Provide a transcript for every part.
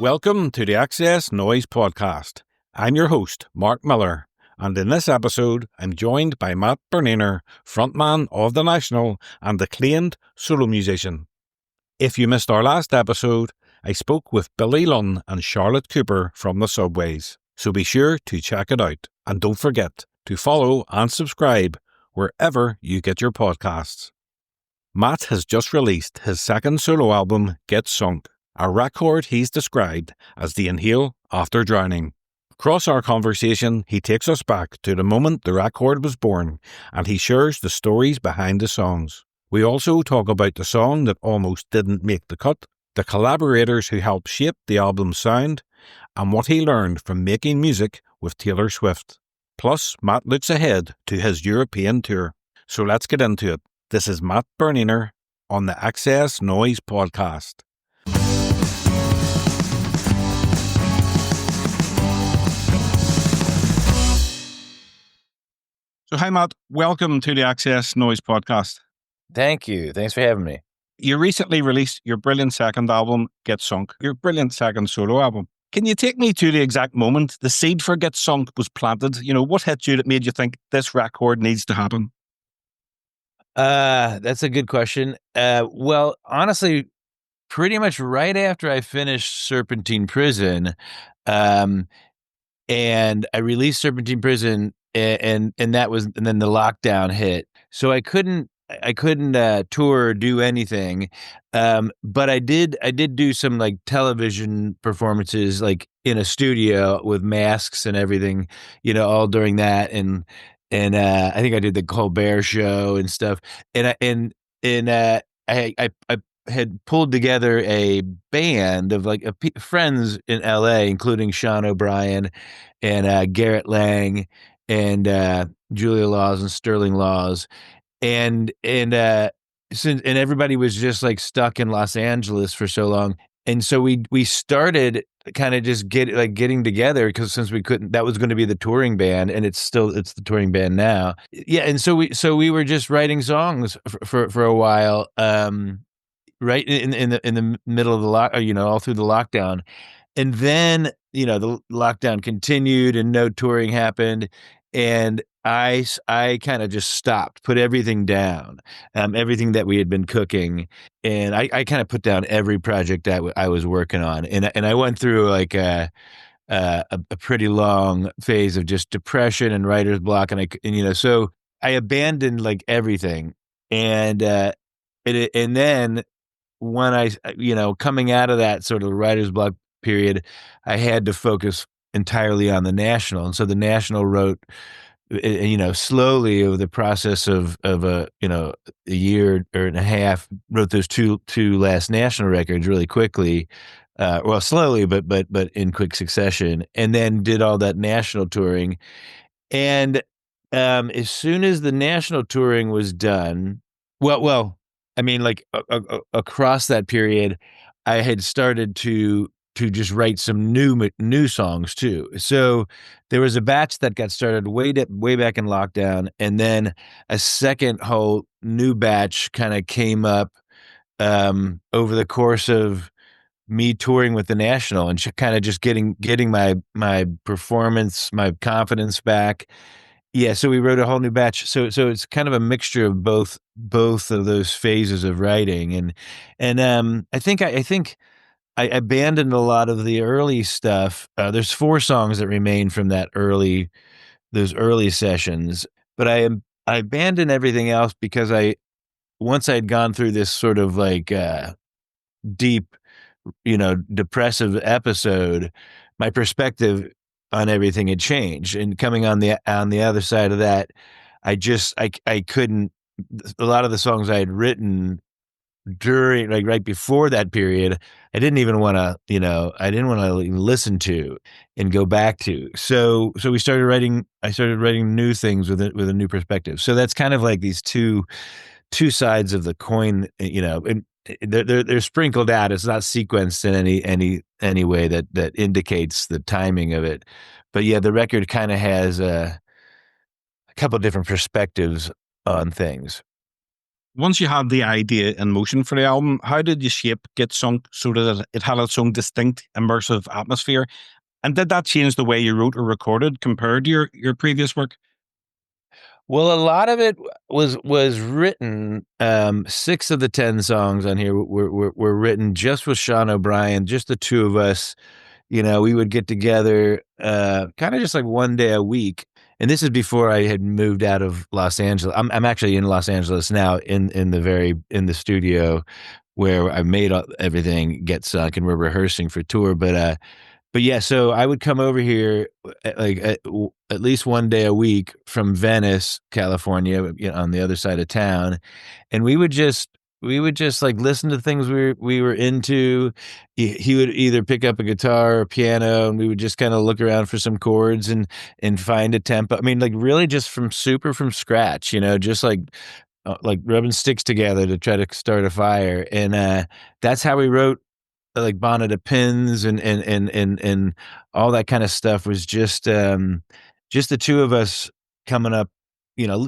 Welcome to the XS Noize Podcast. I'm your host, Mark Millar, and in this episode, I'm joined by Matt Berninger, frontman of The National and acclaimed solo musician. If you missed our last episode, I spoke with Billy Lunn and Charlotte Cooper from the Subways, so be sure to check it out. And don't forget to follow and subscribe wherever you get your podcasts. Matt has just released his second solo album, Get Sunk, a record he's described as the inhale after drowning. Across our conversation, he takes us back to the moment the record was born, and he shares the stories behind the songs. We also talk about the song that almost didn't make the cut, the collaborators who helped shape the album's sound, and what he learned from making music with Taylor Swift. Plus, Matt looks ahead to his European tour. So let's get into it. This is Matt Berninger on the XS Noize Podcast. So hi Matt, welcome to the XS Noize Podcast. Thank you. Thanks for having me. You recently released your brilliant second album, Get Sunk, your brilliant second solo album. Can you take me to the exact moment the seed for Get Sunk was planted? You know, what hit you that made you think this record needs to happen? That's a good question. Well, honestly, pretty much right after I finished Serpentine Prison, and I released Serpentine Prison, and then the lockdown hit. So I couldn't tour or do anything. But I did do some like television performances, like in a studio with masks and everything, all during that. And I think I did the Colbert Show and stuff. And I had pulled together a band of like friends in LA, including Sean O'Brien and Garrett Lang and Julia Laws and Sterling Laws. And everybody was just like stuck in Los Angeles for so long. And so we started kind of just getting together, because since we couldn't, that was going to be the touring band, and it's the touring band now. Yeah. And so we were just writing songs for a while, right in the middle of the all through the lockdown. And then, the lockdown continued and no touring happened. And I kind of just stopped, put everything down, everything that we had been cooking. And I kind of put down every project I was working on. And I went through like a pretty long phase of just depression and writer's block. So I abandoned like everything. And then when I, coming out of that sort of writer's block period, I had to focus entirely on the National. And so the National wrote, slowly over the process of a year or and a half, wrote those two last National records really quickly, slowly, but in quick succession, and then did all that National touring. And as soon as the National touring was done, I mean, like across that period, I had started to just write some new songs too. So there was a batch that got started way back in lockdown, and then a second whole new batch kind of came up over the course of me touring with the National and kind of just getting my performance, my confidence back. Yeah, so we wrote a whole new batch. So it's kind of a mixture of both of those phases of writing, and I think I abandoned a lot of the early stuff. There's 4 songs that remain from those early sessions, but I abandoned everything else because once I'd gone through this sort of like deep, depressive episode, my perspective on everything had changed. And coming on the other side of that, I couldn't. A lot of the songs I had written during, like right before that period, I didn't even want to, listen to and go back to. So I started writing new things with a new perspective. So that's kind of like these two sides of the coin, and they're sprinkled out. It's not sequenced in any way that indicates the timing of it. But yeah, the record kind of has a couple of different perspectives on things. Once you had the idea in motion for the album, how did you shape Get Sunk so that it had its own distinct, immersive atmosphere? And did that change the way you wrote or recorded compared to your previous work? Well, a lot of it was written. 6 of the 10 songs on here were written just with Sean O'Brien, just the two of us. You know, we would get together, kind of just like one day a week. And this is before I had moved out of Los Angeles. I'm actually in Los Angeles now, in the studio where I made everything Get Sunk, and we're rehearsing for tour. But yeah, so I would come over here at least one day a week from Venice, California, on the other side of town, and we would just like listen to things we were into. He would either pick up a guitar or piano, and we would just kind of look around for some chords and find a tempo. I mean, like really just from scratch, just like rubbing sticks together to try to start a fire, and that's how we wrote like Bonnet of Pins and all that kind of stuff. Was just the two of us coming up,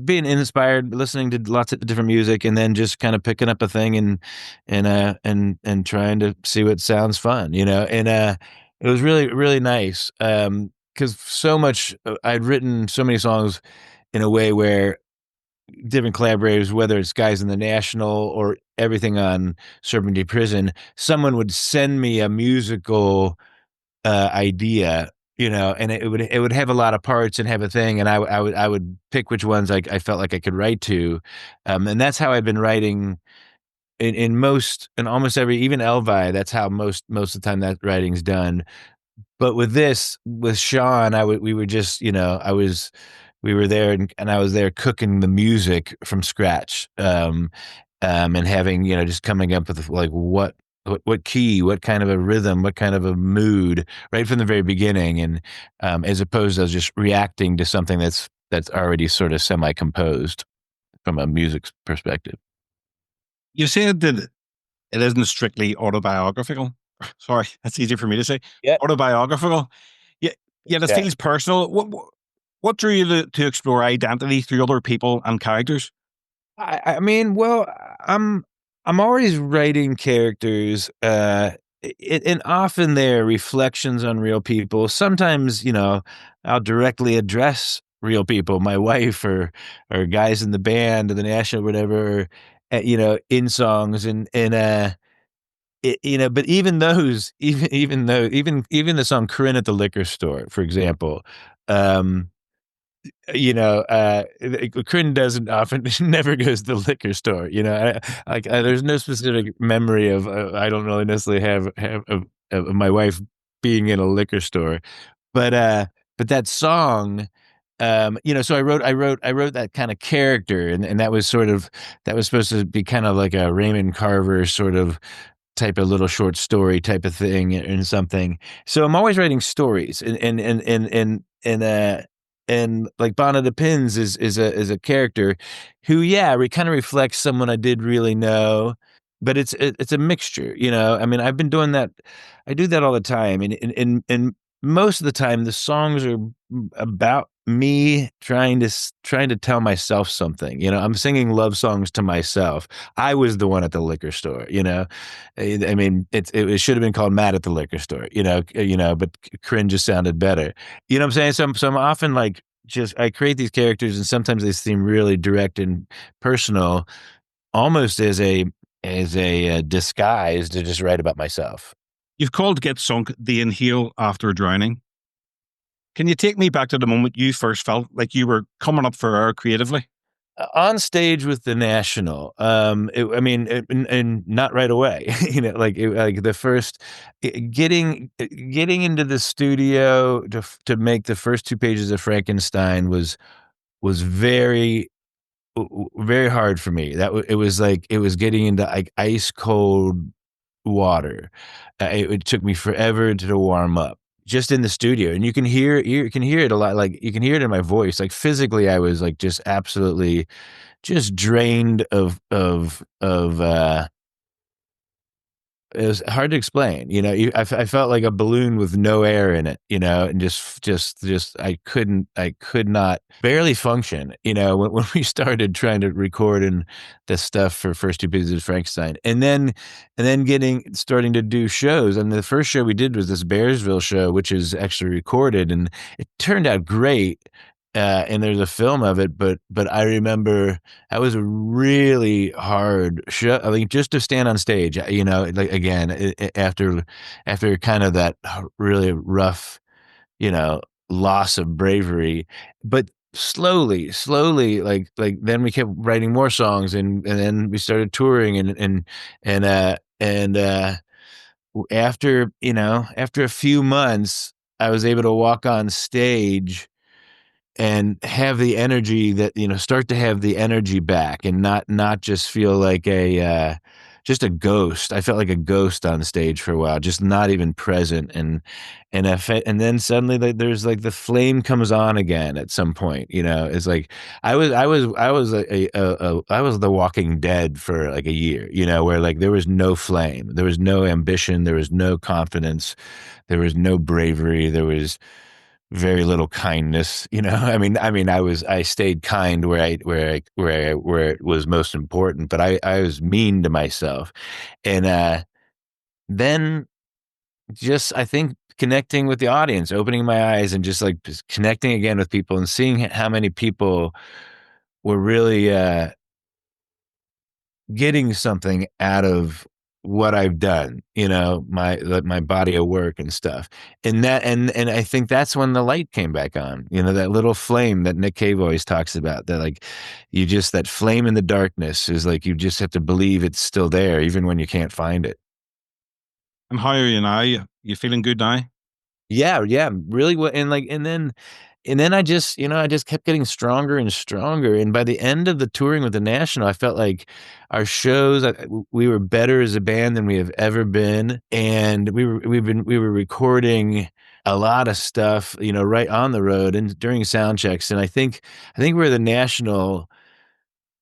being inspired, listening to lots of different music, and then just kind of picking up a thing and trying to see what sounds fun, and it was really, really nice. Because so much I'd written so many songs in a way where different collaborators, whether it's guys in the National or everything on Serpentine Prison, someone would send me a musical idea, and it would have a lot of parts and have a thing, and I would pick which ones I felt like I could write to, and that's how I've been writing in almost every, even Elvi. That's how most of the time that writing's done. But with Sean, we were just, we were there, and I was there cooking the music from scratch, and having, just coming up with like what key, what kind of a rhythm, what kind of a mood, right from the very beginning, and as opposed to just reacting to something that's already sort of semi-composed from a music perspective. You said that it isn't strictly autobiographical. Sorry, that's easy for me to say. Yeah, Autobiographical. Yeah, yeah, it yeah. feels personal. What drew you to explore identity through other people and characters? I mean, well, I'm always writing characters, and often they're reflections on real people. Sometimes, I'll directly address real people, my wife or guys in the band or the National, whatever, in songs, but even those, even the song "Corinne at the Liquor Store," for example. um, Corinne doesn't often, never goes to the liquor store. There's no specific memory of, I don't really necessarily have of my wife being in a liquor store, but that song, so I wrote that kind of character, and that was supposed to be kind of like a Raymond Carver sort of type of little short story type of thing and something. So I'm always writing stories, and like Bonnet of Pins is a character who, yeah, kind of reflects someone I did really know, but it's a mixture. I mean, I've been doing that. I do that all the time, and most of the time the songs are about me trying to tell myself something. I'm singing love songs to myself. I was the one at the liquor store. I mean, it should have been called Matt at the liquor store. But cringe just sounded better. You know what I'm saying? So I'm often like, just I create these characters, and sometimes they seem really direct and personal, almost as a disguise to just write about myself. You've called Get Sunk the inhale after drowning. Can you take me back to the moment you first felt like you were coming up for air creatively? On stage with the National, I mean, and not right away. Like the first, getting into the studio to make the first 2 pages of Frankenstein was very, very hard for me. It was like it was getting into like ice cold water. It took me forever to warm up just in the studio, and you can hear it a lot. Like you can hear it in my voice. Like physically, I was like just absolutely just drained of it was hard to explain. I felt like a balloon with no air in it, and just I could not barely function, when we started trying to record and the stuff for first two pieces of Frankenstein, and then starting to do shows. And the first show we did was this Bearsville show, which is actually recorded, and it turned out great. And there's a film of it, but I remember that was a really hard show. I mean, just to stand on stage, like again, after kind of that really rough, you know, loss of bravery, but slowly, like then we kept writing more songs, and then we started touring, and after a few months, I was able to walk on stage and have the energy that start to have the energy back, and not just feel like just a ghost. I felt like a ghost on stage for a while, just not even present. And then suddenly, like, there's like the flame comes on again at some point. It's like I was the Walking Dead for like a year, where like there was no flame, there was no ambition, there was no confidence, there was no bravery, there was very little kindness. I stayed kind where it was most important, but I was mean to myself. And then just, I think, connecting with the audience, opening my eyes, and just connecting again with people, and seeing how many people were really getting something out of what I've done, my body of work and stuff. And I think that's when the light came back on, that little flame that Nick Cave always talks about, that like that flame in the darkness is like, you just have to believe it's still there even when you can't find it. And how are you now? You feeling good now? Yeah, yeah, really. And then I just kept getting stronger and stronger. And by the end of the touring with the National, I felt like our shows, we were better as a band than we have ever been. And we were recording a lot of stuff, right on the road and during sound checks. And I think where the National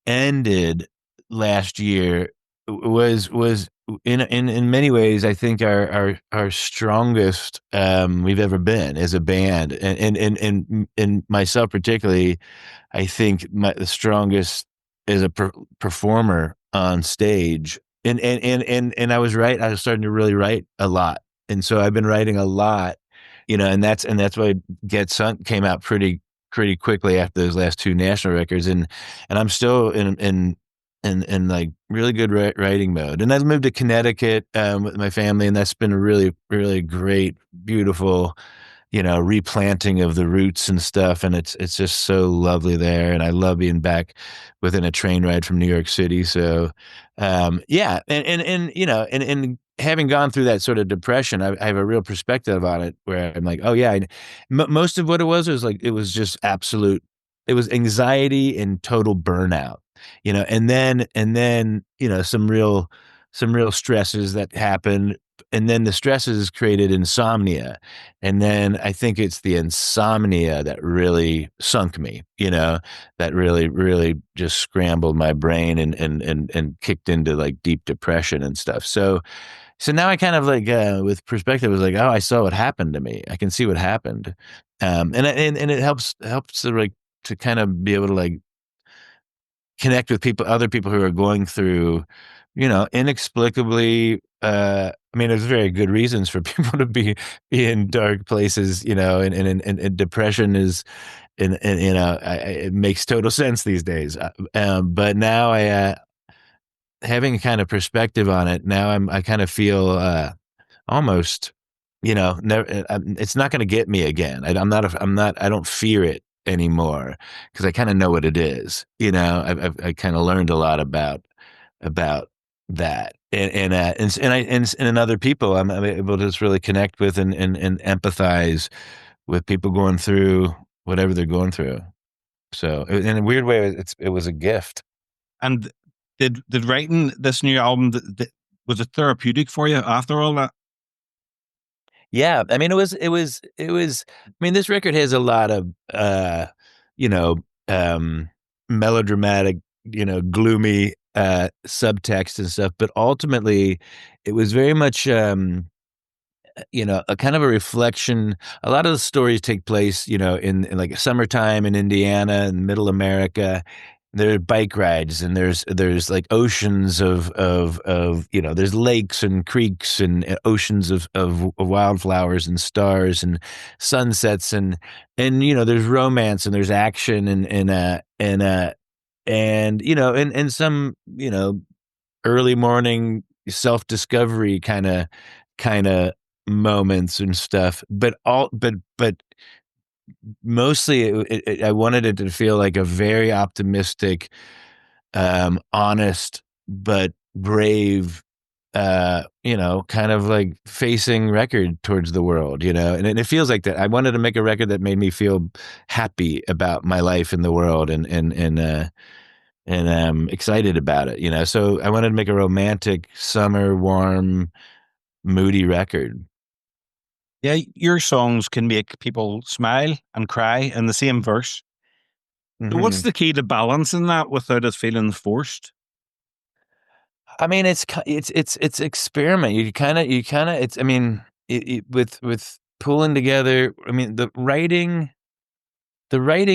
ended last year was in many ways, I think, our strongest we've ever been as a band, and myself particularly. I think the strongest as a performer on stage. And I was right. I was starting to really write a lot, and so I've been writing a lot, and that's why Get Sunk came out pretty quickly after those last two National records, and I'm still in like really good writing mode. And I moved to Connecticut with my family, and that's been a really, really great, beautiful, replanting of the roots and stuff. And it's just so lovely there. And I love being back within a train ride from New York City. So, yeah. And having gone through that sort of depression, I have a real perspective on it, where I'm like, oh yeah, most of what it was like, it was just absolute, it was anxiety and total burnout, and then, some real stresses that happen. And then the stresses created insomnia. And then I think it's the insomnia that really sunk me, that really, really just scrambled my brain, and kicked into like deep depression and stuff. So now I kind of like, with perspective, was like, oh, I saw what happened to me. I can see what happened. And it helps to like, to kind of be able to like connect with other people who are going through, inexplicably. I mean, there's very good reasons for people to be in dark places, and depression is, and it makes total sense these days. But now having a kind of perspective on it, now I kind of feel almost, never, it's not going to get me again. I don't fear it anymore, because I kind of know what it is. I kind of learned a lot about that, and in other people, I'm able to just really connect with, and empathize with people going through whatever they're going through. So in a weird way, it was a gift. And did writing this new album, was it therapeutic for you after all that? Yeah, I mean, it was. I mean, this record has a lot of, you know, melodramatic, gloomy subtext and stuff, but ultimately it was very much a kind of a reflection. A lot of the stories take place, in like summertime in Indiana and middle America. There are bike rides, and there's like oceans of there's lakes and creeks and oceans of wildflowers and stars and sunsets and there's romance and there's action and some early morning self-discovery kind of moments and stuff, but mostly I wanted it to feel like a very optimistic, honest but brave, kind of like facing record towards the world, and it feels like that. I wanted to make a record that made me feel happy about my life in the world and excited about it, so I wanted to make a romantic, summer, warm, moody record. Yeah, your songs can make people smile and cry in the same verse. So what's Hmm. the key to balancing that without it feeling forced? I mean, it's experiment. You kind of it's. I mean, with pulling together. I mean, the writing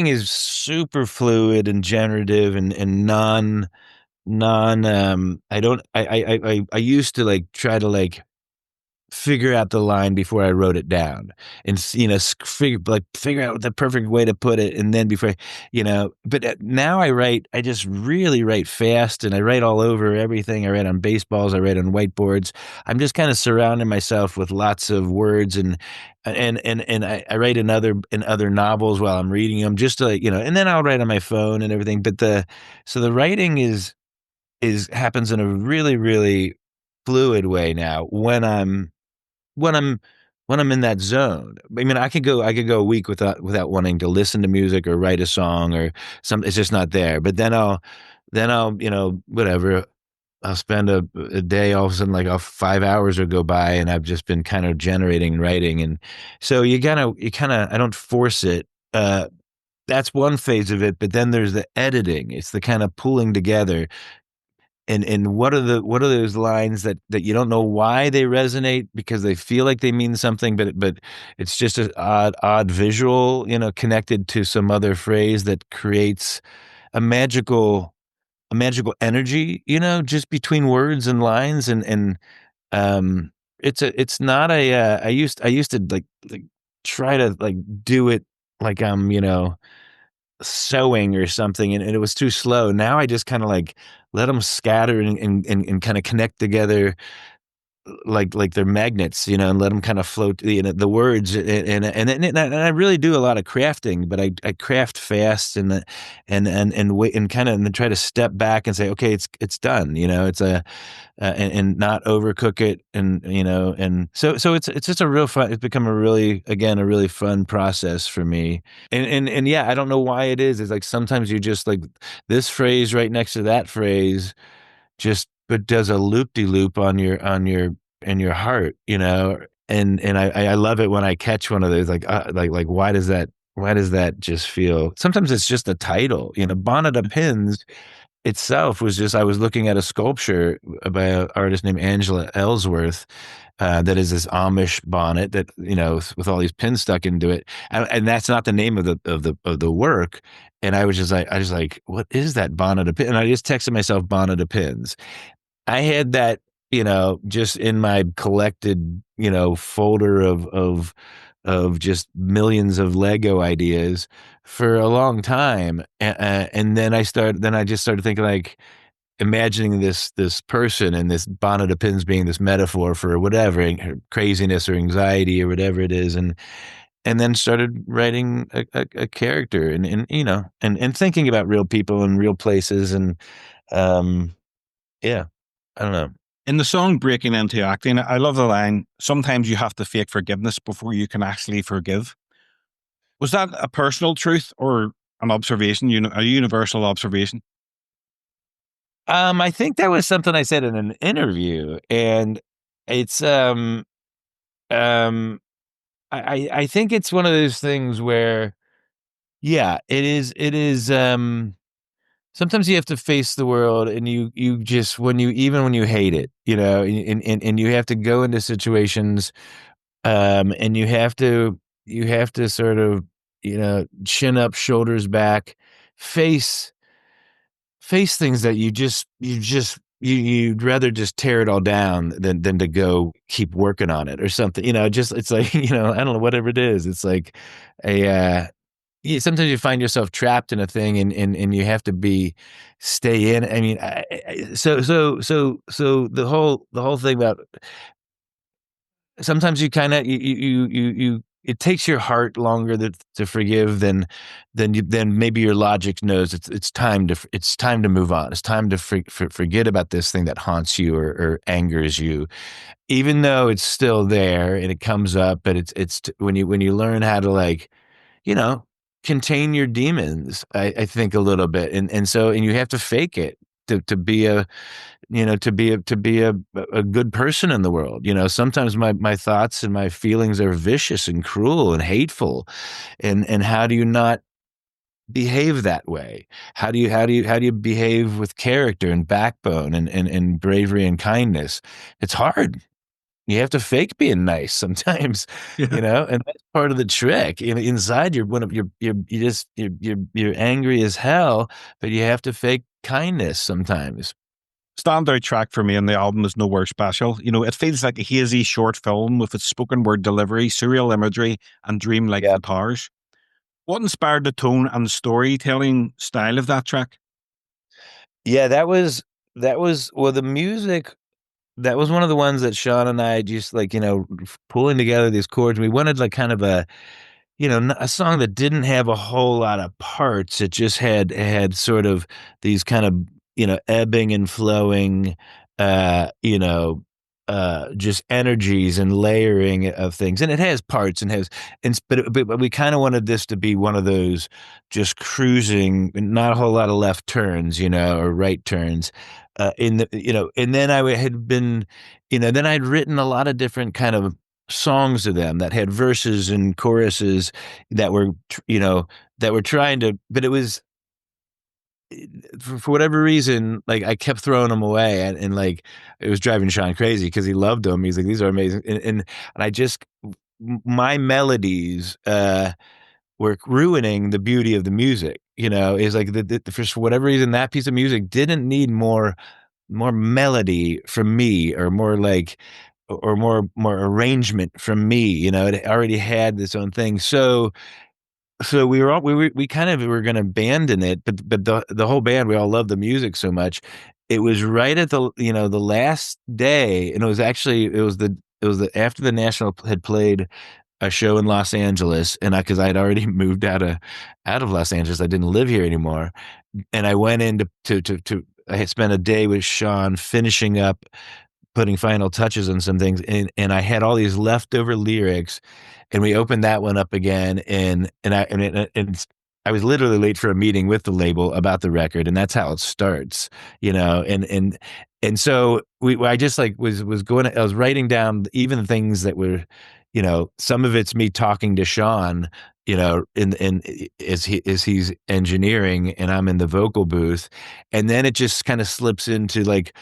is super fluid and generative and non. I don't. I used to like try to like figure out the line before I wrote it down and figure out the perfect way to put it. And then but now I just really write fast and I write all over everything. I write on baseballs. I write on whiteboards. I'm just kind of surrounding myself with lots of words and I write in other novels while I'm reading them just to and then I'll write on my phone and everything. So the writing is happens in a really, really fluid way now when I'm when I'm in that zone. I mean, I could go a week without wanting to listen to music or write a song or some. It's just not there. But then I'll whatever. I'll spend a day, all of a sudden, like 5 hours will go by, and I've just been kind of generating and writing, and so you kind of I don't force it. That's one phase of it, but then there's the editing. It's the kind of pulling together and what are those lines that you don't know why they resonate because they feel like they mean something, but it's just an odd visual, connected to some other phrase that creates a magical a magical energy, just between words and lines and um it's not a I used to like try to like do it like I'm sewing or something and it was too slow. Now I just kind of like let them scatter and kind of connect together like they're magnets, and let them kind of float, the words, and I really do a lot of crafting, but I craft fast and wait and kind of and then try to step back and say, okay, it's done, it's and not overcook it, and so it's just a real fun. It's become a really again a really fun process for me, and yeah, I don't know why it is. It's like sometimes you just like this phrase right next to that phrase just but does a loop de loop on your in your heart, and I love it when I catch one of those like why does that just feel sometimes it's just a title, Bonnet of Pins itself was just I was looking at a sculpture by an artist named Angela Ellsworth, that is this Amish bonnet that with all these pins stuck into it, and that's not the name of the work. And I was like, what is that bonnet of pins? And I just texted myself bonnet of pins. I had that, just in my collected, folder of just millions of Lego ideas for a long time, and then I just started thinking like imagining this person and this bonnet of pins being this metaphor for whatever her craziness or anxiety or whatever it is, and then started writing a character and thinking about real people and real places and um yeah, I don't know. In the song Breaking Into Acting, I love the line, sometimes you have to fake forgiveness before you can actually forgive. Was that a personal truth or an observation, a universal observation? I think that was something I said in an interview, and it's um I think it's one of those things where yeah, it is sometimes you have to face the world, and you just when you hate it, and you have to go into situations, and you have to sort of, chin up, shoulders back, face things that you'd rather just tear it all down than to go keep working on it or something. Just it's like, I don't know, whatever it is. It's like a sometimes you find yourself trapped in a thing, and you have to stay in. I mean, so the whole thing about sometimes you kind of you it takes your heart longer to forgive than maybe your logic knows. It's time to move on. It's time to forget about this thing that haunts you or angers you, even though it's still there and it comes up. But when you learn how to, like, you know contain your demons, I think, a little bit, and you have to fake it to be a to be a good person in the world. Sometimes my thoughts and my feelings are vicious and cruel and hateful, and how do you not behave that way? How do you behave with character and backbone and bravery and kindness? It's hard. You have to fake being nice sometimes, Yeah. and that's part of the trick. Inside, you're one of you're angry as hell, but you have to fake kindness sometimes. Standout track for me on the album is Nowhere Special. It feels like a hazy short film with its spoken word delivery, surreal imagery, and dreamlike Yeah. guitars. What inspired the tone and storytelling style of that track? Yeah, that was well, the music, that was one of the ones that Sean and I just, like, pulling together these chords. We wanted, like, kind of a song that didn't have a whole lot of parts. It just had sort of these kind of, ebbing and flowing, uh, you know, just energies and layering of things. And it has parts and has, but we kind of wanted this to be one of those just cruising, not a whole lot of left turns, or right turns. And then had been, then I'd written a lot of different kind of songs of them that had verses and choruses that were, that were trying to, but it was, for whatever reason, like, I kept throwing them away, and like, it was driving Sean crazy because he loved them. He's like, "These are amazing," and I just, my melodies were ruining the beauty of the music. Is like, for whatever reason, that piece of music didn't need more melody from me, or more, like, or more arrangement from me. It already had its own thing. So we kind of were gonna abandon it, but the whole band, we all loved the music so much. It was right at the last day, and it was the after the National had played a show in Los Angeles, and 'cause I'd already moved out of Los Angeles. I didn't live here anymore, and I went in to I had spent a day with Sean finishing up, putting final touches on some things, and I had all these leftover lyrics, and we opened that one up again, and I was literally late for a meeting with the label about the record, and that's how it starts, and so I just, like, was going. I was writing down even things that were, some of it's me talking to Sean, in as he's engineering and I'm in the vocal booth, and then it just kind of slips into, like,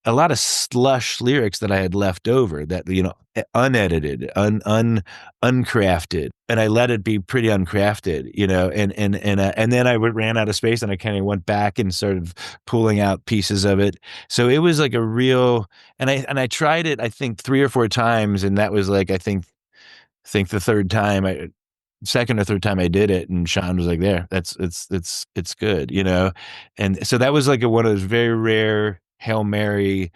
a lot of slush lyrics that I had left over that, unedited, uncrafted, and I let it be pretty uncrafted, and then I ran out of space, and I kind of went back and started pulling out pieces of it. So it was like a real, and I tried it, I think, 3 or 4 times, and that was, like, I think the third time, second or third time I did it, and Sean was like, "There, it's good," and so that was like one of those very rare Hail Mary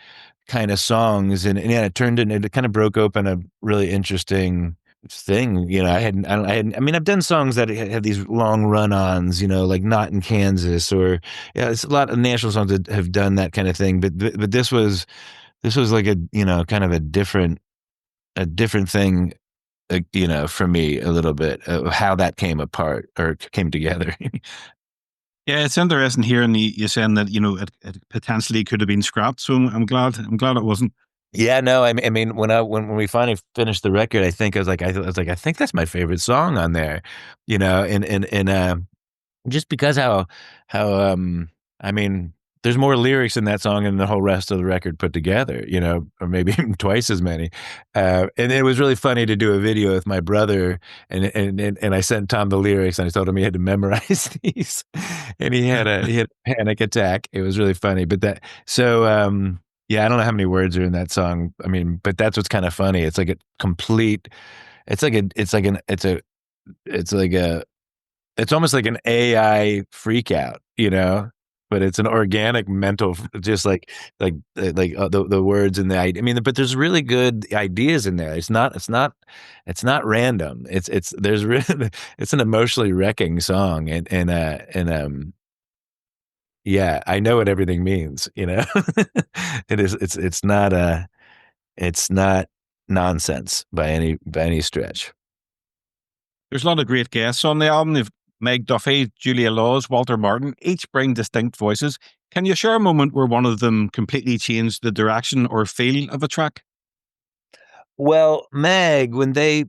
kind of songs, and yeah, it kind of broke open a really interesting thing. I mean, I've done songs that have these long run-ons, like Not in Kansas, or, yeah, it's a lot of national songs that have done that kind of thing, but this was like a, kind of a different thing, for me, a little bit of how that came apart or came together. Yeah, it's interesting hearing you saying that it potentially could have been scrapped. So I'm glad it wasn't. Yeah, no, I mean, when we finally finished the record, I think that's my favorite song on there, and just because how I mean, there's more lyrics in that song than the whole rest of the record put together, or maybe even twice as many. And it was really funny to do a video with my brother, and I sent Tom the lyrics, and I told him he had to memorize these, and he had a panic attack. It was really funny, but yeah, I don't know how many words are in that song. I mean, but that's what's kind of funny. It's like a complete. It's almost like an AI freak out, but it's an organic mental, just the words and I mean, but there's really good ideas in there. It's not random. There's really, it's an emotionally wrecking song. Yeah, I know what everything means, it's not nonsense by any stretch. There's a lot of great guests on the album. They've Meg Duffy, Julia Laws, Walter Martin, each bring distinct voices. Can you share a moment where one of them completely changed the direction or feel of a track? Well, Meg, when they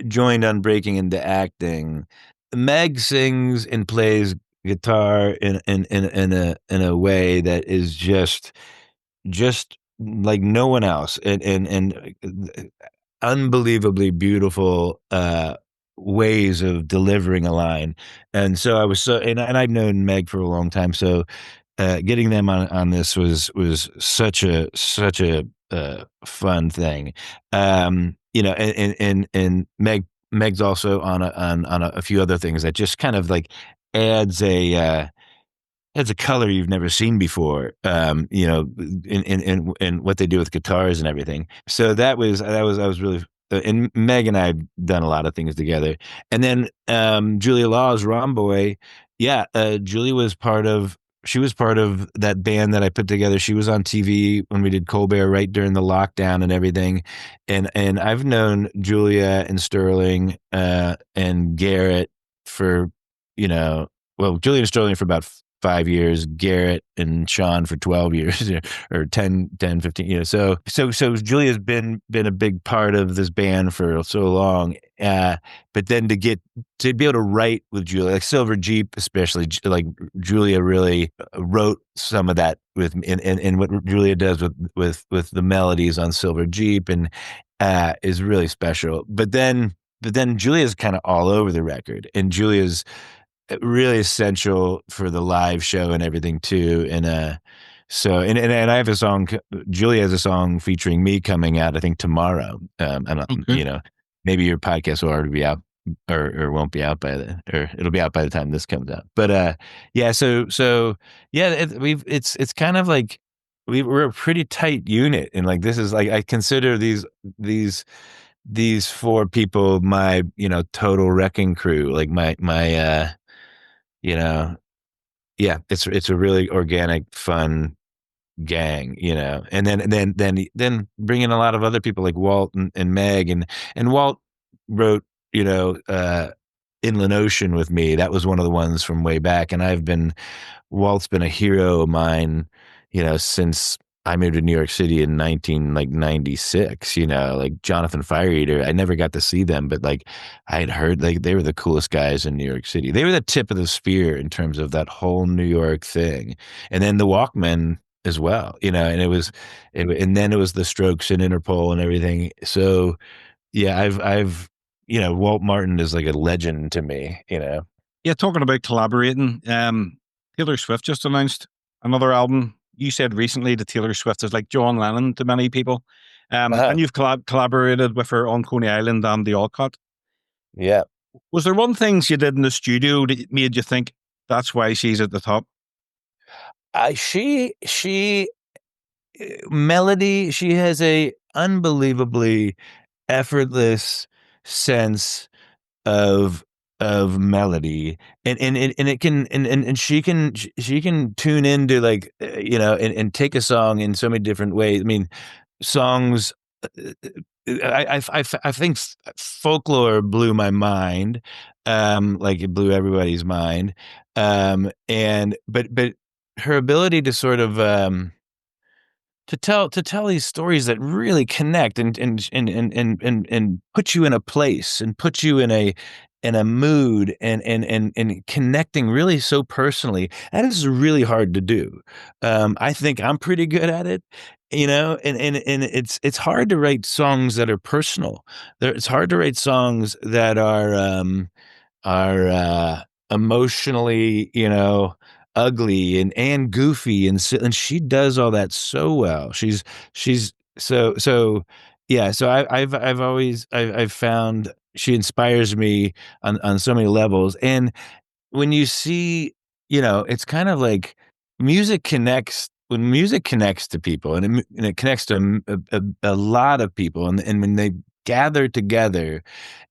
joined on breaking into acting, Meg sings and plays guitar in a way that is just like no one else, and unbelievably beautiful ways of delivering a line. And so I was and I've known Meg for a long time, so getting them on this was such a fun thing. And Meg's also on a few other things that just kind of like adds a color you've never seen before, in what they do with guitars and everything. So I was really, and Meg and I have done a lot of things together. And then Julia Law's Romboy, yeah, she was part of that band that I put together. She was on TV when we did Colbert right during the lockdown and everything. And I've known Julia and Sterling and Garrett for, Julia and Sterling for about 5 years, Garrett and Sean for 12 years, or 10, 15 years. So Julia's been a big part of this band for so long. But then to be able to write with Julia, like Silver Jeep, especially, like Julia really wrote some of that with me, and what Julia does with the melodies on Silver Jeep and is really special. But then Julia's kind of all over the record, and Julia's really essential for the live show and everything too. And I have a song. Julia has a song featuring me coming out, I think tomorrow. And Okay. maybe your podcast will already be out, or won't be out or it'll be out by the time this comes out. But yeah, so yeah, it's kind of like we're a pretty tight unit, and like this is like I consider these four people my total wrecking crew, like my you know, yeah, it's a really organic, fun gang, and then bring in a lot of other people like Walt and Meg, and Walt wrote, Inland Ocean with me. That was one of the ones from way back, and Walt's been a hero of mine, since I moved to New York City in 1996, like Jonathan Fire Eater. I never got to see them, but like I had heard like they were the coolest guys in New York City. They were the tip of the spear in terms of that whole New York thing. And then the Walkmen as well, and then it was the Strokes and Interpol and everything. So yeah, I've Walt Martin is like a legend to me. Yeah, talking about collaborating, Taylor Swift just announced another album. You said recently that Taylor Swift is like John Lennon to many people. Uh-huh. And you've collaborated with her on Coney Island and The Alcott. Yeah. Was there one thing she did in the studio that made you think that's why she's at the top? She melody, she has a unbelievably effortless sense of melody, and it can and she can tune into like and take a song in so many different ways. I mean, songs, I think Folklore blew my mind, like it blew everybody's mind, and but her ability to sort of to tell these stories that really connect and put you in a place and put you in and a mood and connecting really so personally. That is really hard to do. I think I'm pretty good at it, and it's hard to write songs that are personal. It's hard to write songs that are emotionally, ugly and goofy, and she does all that so well. She's so yeah. So I've always I've found she inspires me on so many levels. And when you see, it's kind of like music connects when music connects to people, and it connects to a lot of people, and when they gather together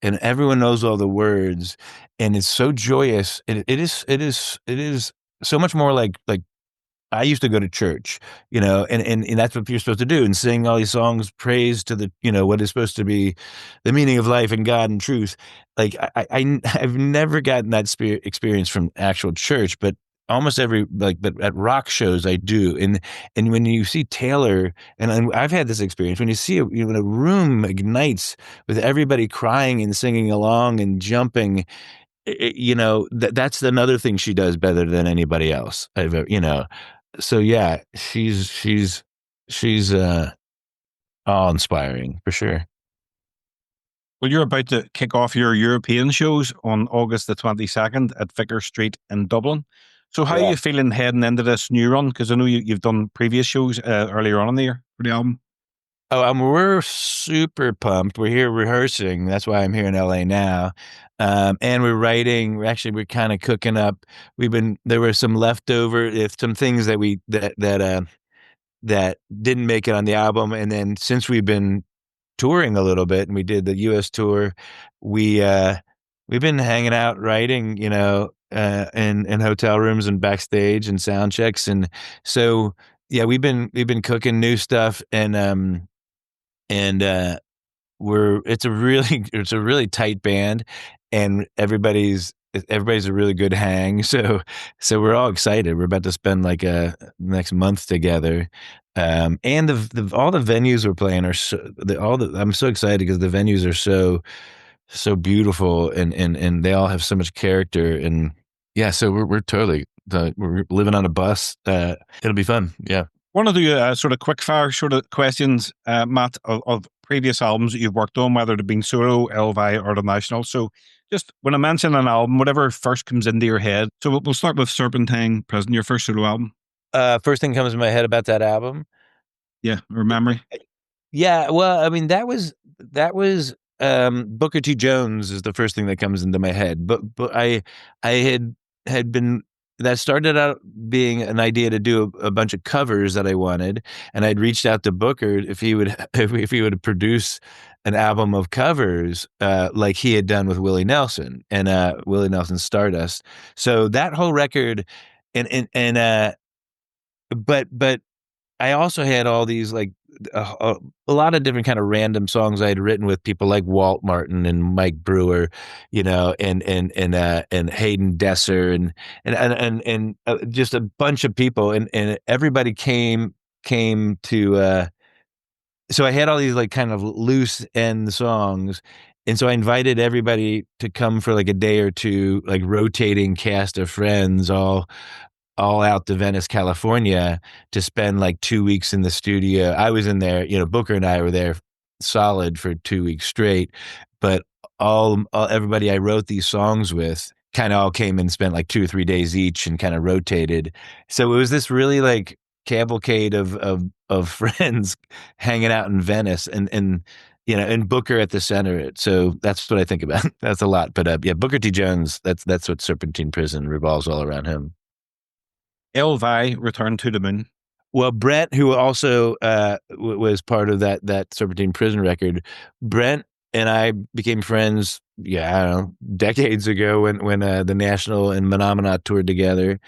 and everyone knows all the words and it's so joyous, it is so much more like I used to go to church, and that's what you're supposed to do, and sing all these songs, praise to the, what is supposed to be the meaning of life and God and truth. Like I've never gotten that experience from actual church, but almost but at rock shows I do. And when you see Taylor, and I've had this experience, when you see when a room ignites with everybody crying and singing along and jumping, that's another thing she does better than anybody else I've ever, so yeah, she's awe inspiring for sure. Well, you're about to kick off your European shows on August the 22nd at Vicar Street in Dublin. So how are Yeah. you feeling heading into this new run? Because I know you've done previous shows earlier on in the year for the album. Oh, we're super pumped. We're here rehearsing. That's why I'm here in LA now. And we're writing. We're kind of cooking up. There were some leftover, if some things that didn't make it on the album. And then since we've been touring a little bit and we did the US tour, we we've been hanging out writing, in hotel rooms and backstage and sound checks. And so yeah, we've been cooking new stuff, and we're it's a really tight band, and everybody's a really good hang. So we're all excited. We're about to spend like a next month together. And all the venues we're playing are I'm so excited because the venues are so beautiful, and they all have so much character. And yeah, so we're totally we're living on a bus. It'll be fun. Yeah. One of the sort of quick fire sort of questions, Matt, of previous albums that you've worked on, whether it been solo, Elvi, or the National. So just when I mention an album, whatever first comes into your head. So we'll start with Serpentine, Prison, your first solo album. First thing comes to my head about that album. Yeah, or memory. Yeah, well, I mean, that was Booker T. Jones is the first thing that comes into my head. But I had been that started out being an idea to do a bunch of covers that I wanted, and I'd reached out to Booker if he would if he would produce an album of covers, like he had done with Willie Nelson and Willie Nelson's Stardust. So that whole record, and but I also had all these like a lot of different kind of random songs I had written with people like Walt Martin and Mike Brewer, and Hayden Desser and just a bunch of people, and everybody came to. So I had all these like kind of loose end songs. And so I invited everybody to come for like a day or two, like rotating cast of friends, all out to Venice, California, to spend like 2 weeks in the studio. I was in there, Booker and I were there solid for 2 weeks straight, but everybody I wrote these songs with kind of all came and spent like 2 or 3 days each and kind of rotated. So it was this really like cavalcade of friends hanging out in Venice, and Booker at the center. So that's what I think about. That's a lot, but yeah, Booker T. Jones. That's what Serpentine Prison revolves all around him. Elvi, Return to the Moon. Well, Brent, who also was part of that Serpentine Prison record, Brent and I became friends. Yeah, I don't know, decades ago when the National and Menomina toured together,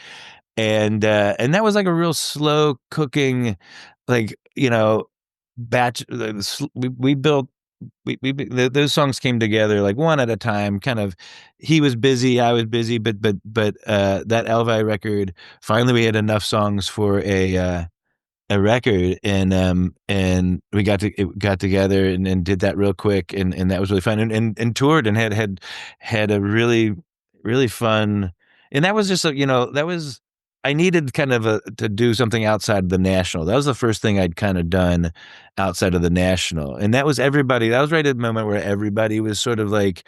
and that was like a real slow cooking, like batch. We built. Those songs came together like one at a time. Kind of, he was busy, I was busy, but that Elvi record, finally we had enough songs for a record, and we got together and did that real quick, and that was really fun, and toured and had a really fun, and that was just that was, I needed kind of to do something outside the national. That was the first thing I'd kind of done outside of the national, and that was everybody. That was right at the moment where everybody was sort of like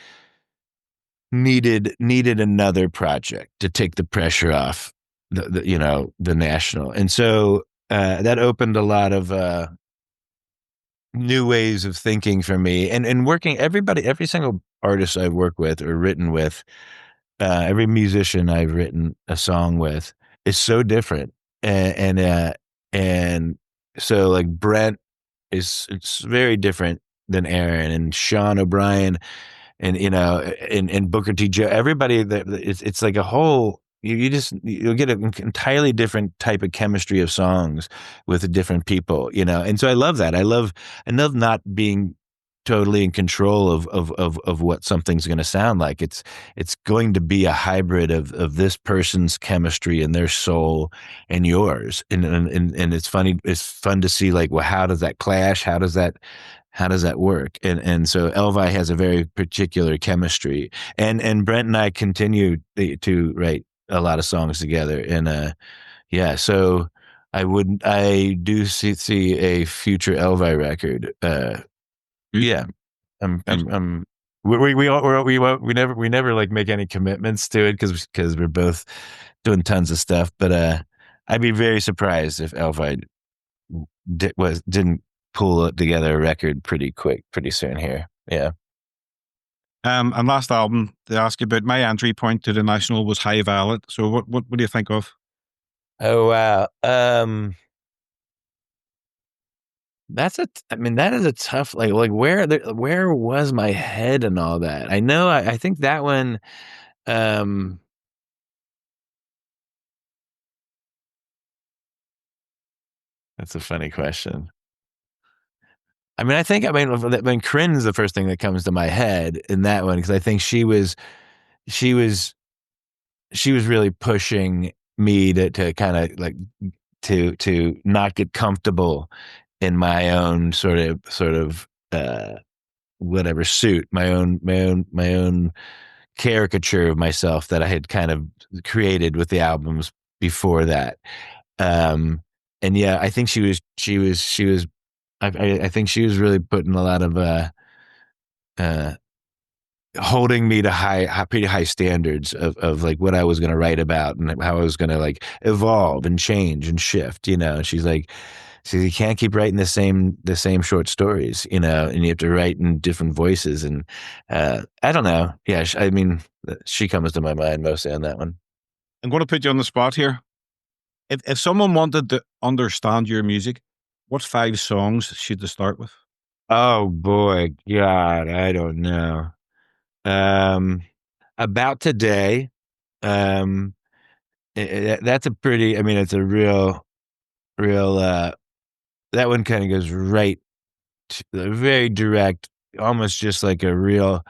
needed another project to take the pressure off the national, and so that opened a lot of new ways of thinking for me, and working every single artist I've worked with or written with, every musician I've written a song with is so different, and so like Brent it's very different than Aaron and Sean O'Brien, and and Booker T. Joe, everybody that it's like a whole. You'll get an entirely different type of chemistry of songs with different people, and so I love that. I love not being totally in control of what something's going to sound like. It's going to be a hybrid of this person's chemistry and their soul and yours, and it's funny. It's fun to see, like, well, how does that clash? How does that work? And so Elvi has a very particular chemistry, and Brent and I continue to write a lot of songs together, and yeah, so I do see a future Elvi record. Yeah, I'm we never like make any commitments to it because we're both doing tons of stuff, but I'd be very surprised if Elvi didn't pull together a record pretty soon here. Yeah. And last album, they asked you about, my entry point to the national was High Violet. So what do you think of? Oh wow. I mean, that is a tough, like where was my head and all that? I know, I think that one, um, that's a funny question. I mean, Corinne is the first thing that comes to my head in that one, because I think she was she was really pushing me to kind of like to not get comfortable in my own sort of whatever suit, my own caricature of myself that I had kind of created with the albums before that. Um, and yeah, I think she was I think she was really putting a lot of uh holding me to pretty high standards of like what I was going to write about and how I was going to like evolve and change and shift. And she's like, so you can't keep writing the same short stories, and you have to write in different voices. And I don't know. Yeah, I mean, she comes to my mind mostly on that one. I'm going to put you on the spot here. If someone wanted to understand your music, what 5 songs should they start with? Oh boy, God, I don't know. Um, about today. Um, that's a pretty. I mean, it's a real. That one kind of goes right to the very direct, almost just like a real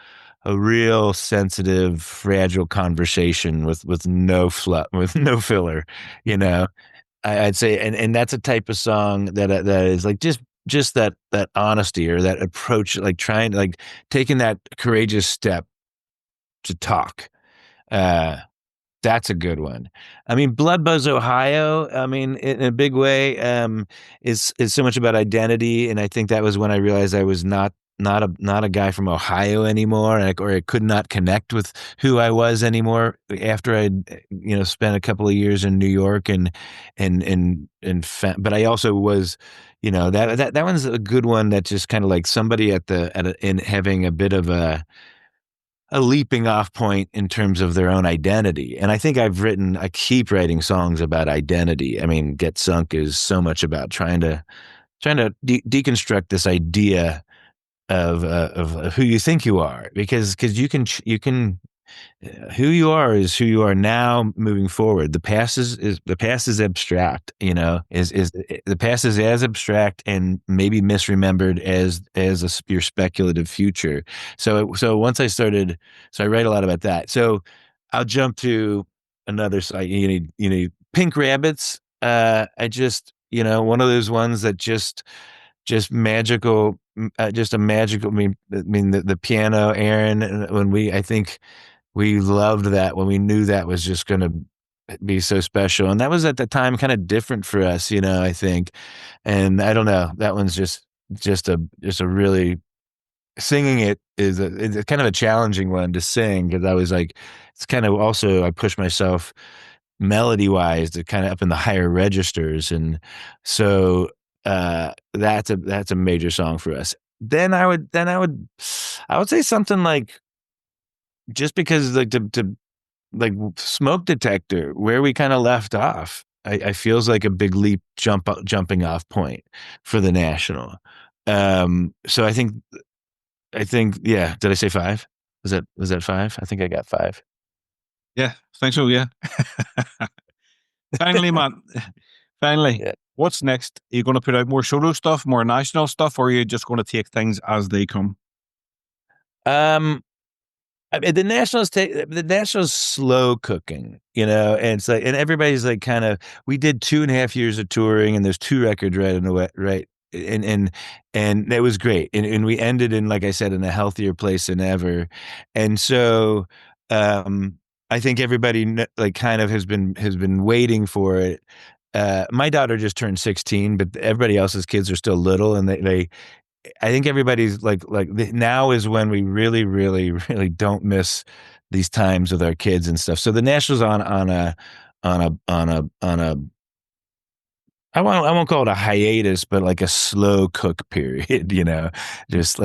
sensitive, fragile conversation with no with no filler. You know, I'd say, and that's a type of song that is like just that honesty or that approach, like trying to like taking that courageous step to talk. Uh, That's a good one. I mean, Blood Buzz Ohio, I mean, in a big way, is so much about identity, and I think that was when I realized I was not a guy from Ohio anymore, or I could not connect with who I was anymore after I'd spent a couple of years in New York, but I also was, that one's a good one. That's just kind of like somebody in having a bit of a leaping off point in terms of their own identity. And I think I keep writing songs about identity. I mean, Get Sunk is so much about trying to deconstruct this idea of who you think you are, because you can who you are is who you are now moving forward. The past is abstract, is the past is as abstract and maybe misremembered as your speculative future. So once I write a lot about that. So I'll jump to another site. Pink Rabbits. I just, one of those ones that just magical, just a magical. I mean, the piano, Aaron. I think we loved that when we knew that was just going to be so special, and that was at the time kind of different for us, I think, and I don't know, that one's just a really singing it it's kind of a challenging one to sing because I was like, it's kind of also I push myself melody wise to kind of up in the higher registers, and so that's a major song for us. I would say something like, just because like to like Smoke Detector, where we kind of left off, I feels like a big leap jumping off point for the national. So I think, yeah. Did I say five? Was that five? I think I got five. Yeah, I think so. Yeah. Finally, Matt. Finally, Yeah. what's next? Are you going to put out more solo stuff, more national stuff, or are you just going to take things as they come? I mean, the Nationals slow cooking, and it's like, and everybody's like kind of, we did 2.5 years of touring, and there's two records right in the way, right. And it was great. And we ended in, like I said, in a healthier place than ever. And so, I think everybody like kind of has been waiting for it. My daughter just turned 16, but everybody else's kids are still little, and they I think everybody's now is when we really, really, really don't miss these times with our kids and stuff. So the Nationals on a I won't call it a hiatus, but like a slow cook period, just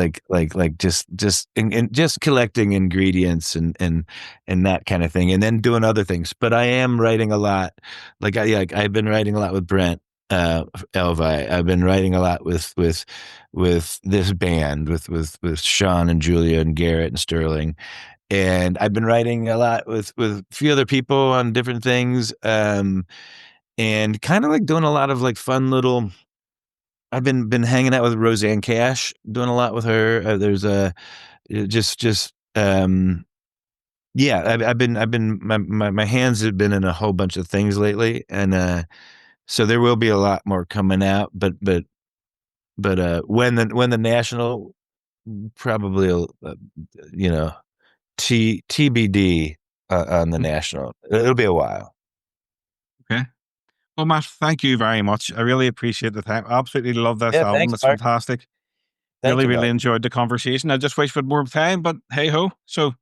and just collecting ingredients and that kind of thing, and then doing other things. But I am writing a lot. I've been writing a lot with Brent Elvi. I've been writing a lot with this band, with Sean and Julia and Garrett and Sterling. And I've been writing a lot with a few other people on different things. And kind of like doing a lot of like fun little. I've been hanging out with Roseanne Cash, doing a lot with her. There's a just yeah. I've been my hands have been in a whole bunch of things lately, and so there will be a lot more coming out. But when the national, probably you know TBD on the national. It'll be a while. Okay. Well, Matt, thank you very much. I really appreciate the time. I absolutely love this Yeah, album. thanks, It's Mark. fantastic. Thank Really, you, really Mark. enjoyed the conversation. I just wish we had more time, but hey ho. So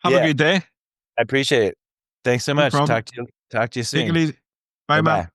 have a Yeah, good day. I appreciate it. Thanks so No much. problem. Talk to you Take it soon. easy. Bye, Matt. Bye-bye.